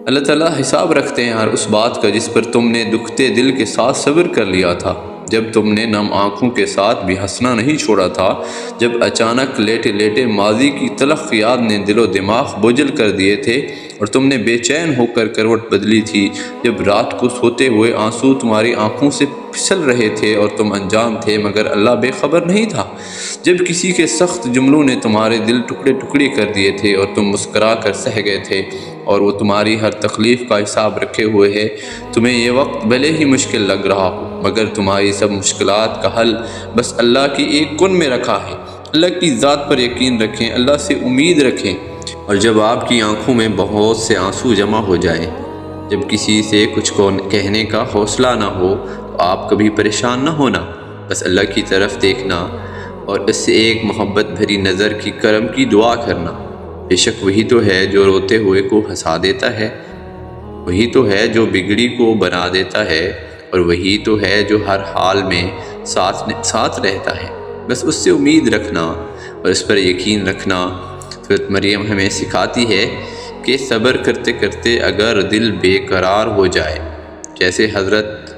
اللہ تعالیٰ حساب رکھتے ہیں ہر اس بات کا جس پر تم نے دکھتے دل کے ساتھ صبر کر لیا تھا، جب تم نے نم آنکھوں کے ساتھ بھی ہنسنا نہیں چھوڑا تھا، جب اچانک لیٹے لیٹے ماضی کی تلخ یاد نے دل و دماغ بوجھل کر دیے تھے اور تم نے بے چین ہو کر کروٹ بدلی تھی، جب رات کو سوتے ہوئے آنسو تمہاری آنکھوں سے پھسل رہے تھے اور تم انجان تھے مگر اللہ بے خبر نہیں تھا، جب کسی کے سخت جملوں نے تمہارے دل ٹکڑے ٹکڑے کر دیے تھے اور تم مسکرا کر سہ گئے تھے اور وہ تمہاری ہر تکلیف کا حساب رکھے ہوئے ہے، تمہیں یہ وقت بھلے ہی مشکل لگ رہا ہو مگر تمہاری سب مشکلات کا حل بس اللہ کی ایک کن میں رکھا ہے۔ اللہ کی ذات پر یقین رکھیں، اللہ سے امید رکھیں، اور جب آپ کی آنکھوں میں بہت سے آنسو جمع ہو جائیں، جب کسی سے کچھ کہنے کا حوصلہ نہ ہو تو آپ کبھی پریشان نہ ہونا، بس اللہ کی طرف دیکھنا اور اس سے ایک محبت بھری نظر کی کرم کی دعا کرنا۔ بے شک وہی تو ہے جو روتے ہوئے کو ہنسا دیتا ہے، وہی تو ہے جو بگڑی کو بنا دیتا ہے، اور وہی تو ہے جو ہر حال میں ساتھ رہتا ہے، بس اس سے امید رکھنا اور اس پر یقین رکھنا۔ حضرت مریم ہمیں سکھاتی ہے کہ صبر کرتے کرتے اگر دل بے قرار ہو جائے، جیسے حضرت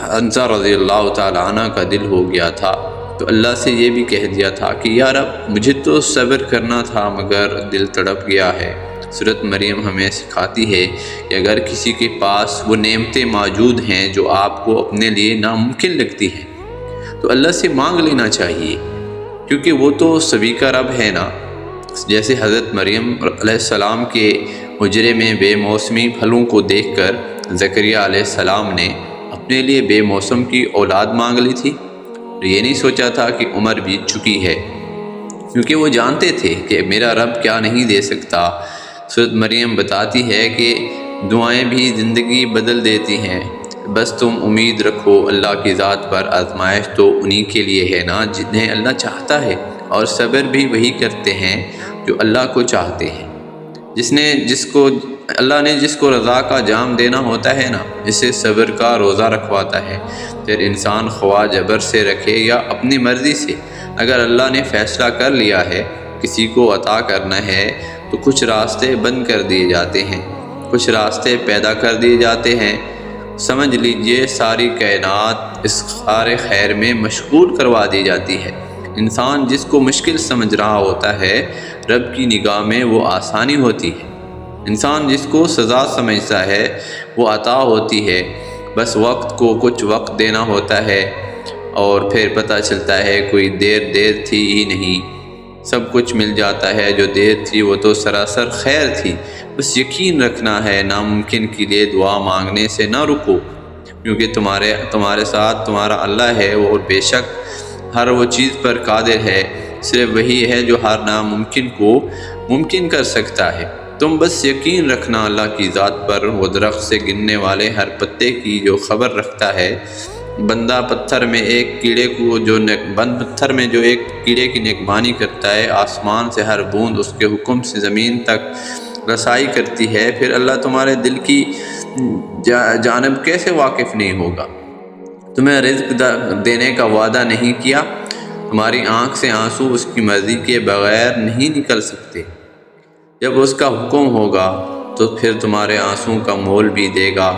حنزہ رضی اللہ تعالیٰ عنہ کا دل ہو گیا تھا تو اللہ سے یہ بھی کہہ دیا تھا کہ یا رب مجھے تو صبر کرنا تھا مگر دل تڑپ گیا ہے۔ حضرت مریم ہمیں سکھاتی ہے کہ اگر کسی کے پاس وہ نعمتیں موجود ہیں جو آپ کو اپنے لیے ناممکن لگتی ہیں تو اللہ سے مانگ لینا چاہیے، کیونکہ وہ تو سبھی کا رب ہے نا۔ جیسے حضرت مریم علیہ السلام کے حجرے میں بے موسمی پھلوں کو دیکھ کر زکریا علیہ السلام نے اپنے لیے بے موسم کی اولاد مانگ لی تھی، یہ نہیں سوچا تھا کہ عمر بیت چکی ہے، کیونکہ وہ جانتے تھے کہ میرا رب کیا نہیں دے سکتا۔ حضرت مریم بتاتی ہے کہ دعائیں بھی زندگی بدل دیتی ہیں، بس تم امید رکھو اللہ کی ذات پر، آزمائش تو انہی کے لیے ہے نا جنہیں اللہ چاہتا ہے، اور صبر بھی وہی کرتے ہیں جو اللہ کو چاہتے ہیں۔ اللہ نے جس کو رضا کا جام دینا ہوتا ہے نا، اسے صبر کا روزہ رکھواتا ہے، پھر انسان خواہ جبر سے رکھے یا اپنی مرضی سے، اگر اللہ نے فیصلہ کر لیا ہے کسی کو عطا کرنا ہے تو کچھ راستے بند کر دیے جاتے ہیں، کچھ راستے پیدا کر دیے جاتے ہیں۔ سمجھ لیجئے ساری کائنات اس کار خیر میں مشغول کروا دی جاتی ہے۔ انسان جس کو مشکل سمجھ رہا ہوتا ہے رب کی نگاہ میں وہ آسانی ہوتی ہے، انسان جس کو سزا سمجھتا ہے وہ عطا ہوتی ہے، بس وقت کو کچھ وقت دینا ہوتا ہے اور پھر پتہ چلتا ہے کوئی دیر تھی ہی نہیں، سب کچھ مل جاتا ہے، جو دیر تھی وہ تو سراسر خیر تھی۔ بس یقین رکھنا ہے، ناممکن کے لیے دعا مانگنے سے نہ رکو، کیونکہ تمہارے ساتھ تمہارا اللہ ہے، اور بے شک ہر وہ چیز پر قادر ہے، صرف وہی ہے جو ہر ناممکن کو ممکن کر سکتا ہے۔ تم بس یقین رکھنا اللہ کی ذات پر، وہ درخت سے گرنے والے ہر پتے کی جو خبر رکھتا ہے، بند پتھر میں جو ایک کیڑے کی نگہبانی کرتا ہے، آسمان سے ہر بوند اس کے حکم سے زمین تک رسائی کرتی ہے، پھر اللہ تمہارے دل کی جانب کیسے واقف نہیں ہوگا؟ تمہیں رزق دینے کا وعدہ نہیں کیا؟ تمہاری آنکھ سے آنسو اس کی مرضی کے بغیر نہیں نکل سکتے، جب اس کا حکم ہوگا تو پھر تمہارے آنسوں کا مول بھی دے گا۔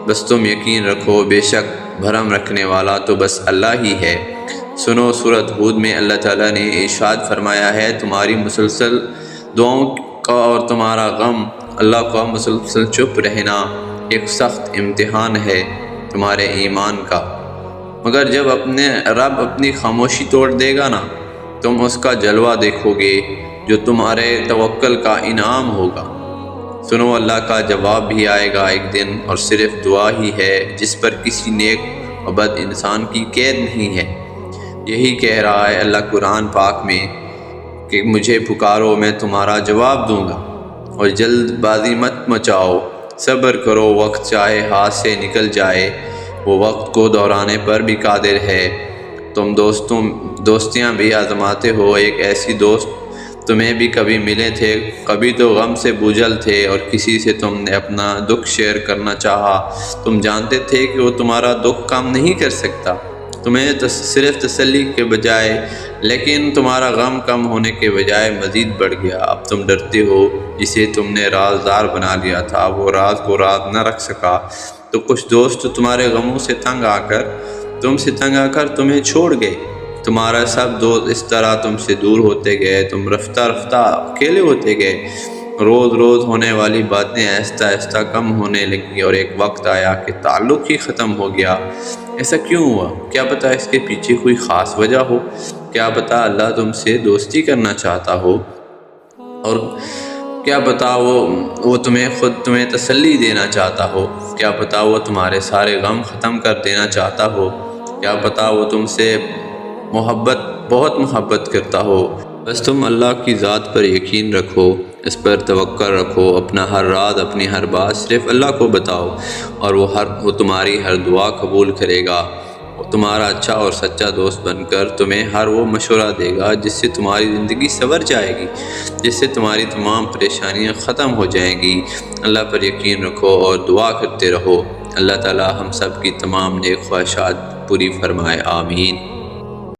بس تم یقین رکھو، بے شک بھرم رکھنے والا تو بس اللہ ہی ہے۔ سنو، سورۃ ہود میں اللہ تعالیٰ نے ارشاد فرمایا ہے، تمہاری مسلسل دعاؤں کا اور تمہارا غم اللہ کا مسلسل چپ رہنا ایک سخت امتحان ہے تمہارے ایمان کا، مگر جب رب اپنی خاموشی توڑ دے گا نا، تم اس کا جلوہ دیکھو گے جو تمہارے توکل کا انعام ہوگا۔ سنو، اللہ کا جواب بھی آئے گا ایک دن، اور صرف دعا ہی ہے جس پر کسی نیک و بد انسان کی قید نہیں ہے۔ یہی کہہ رہا ہے اللہ قرآن پاک میں کہ مجھے پکارو میں تمہارا جواب دوں گا، اور جلد بازی مت مچاؤ، صبر کرو، وقت چاہے ہاتھ سے نکل جائے وہ وقت کو دہرانے پر بھی قادر ہے۔ تم دوستیاں بھی آزماتے ہو، ایک ایسی دوست تمہیں بھی کبھی ملے تھے، کبھی تو غم سے بوجھل تھے اور کسی سے تم نے اپنا دکھ شیئر کرنا چاہا، تم جانتے تھے کہ وہ تمہارا دکھ کم نہیں کر سکتا، تمہیں صرف تسلی کے بجائے لیکن تمہارا غم کم ہونے کے بجائے مزید بڑھ گیا۔ اب تم ڈرتے ہو جسے تم نے رازدار بنا لیا تھا وہ راز کو راز نہ رکھ سکا، تو کچھ دوست تمہارے غموں سے تنگ آ کر تمہیں چھوڑ گئے۔ تمہارا سب دوست اس طرح تم سے دور ہوتے گئے، تم رفتہ رفتہ اکیلے ہوتے گئے۔ روز روز ہونے والی باتیں آہستہ آہستہ کم ہونے لگی اور ایک وقت آیا کہ تعلق ہی ختم ہو گیا۔ ایسا کیوں ہوا؟ کیا پتہ اس کے پیچھے کوئی خاص وجہ ہو؟ کیا پتہ اللہ تم سے دوستی کرنا چاہتا ہو، اور کیا پتہ وہ تمہیں تسلی دینا چاہتا ہو، کیا پتہ وہ تمہارے سارے غم ختم کر دینا چاہتا ہو، کیا پتہ وہ تم سے بہت محبت کرتا ہو۔ بس تم اللہ کی ذات پر یقین رکھو، اس پر توکل رکھو، اپنا ہر راز، اپنی ہر بات صرف اللہ کو بتاؤ، اور وہ تمہاری ہر دعا قبول کرے گا۔ وہ تمہارا اچھا اور سچا دوست بن کر تمہیں ہر وہ مشورہ دے گا جس سے تمہاری زندگی سنور جائے گی، جس سے تمہاری تمام پریشانیاں ختم ہو جائیں گی۔ اللہ پر یقین رکھو اور دعا کرتے رہو۔ اللہ تعالی ہم سب کی تمام نیک خواہشات پوری فرمائے، آمین۔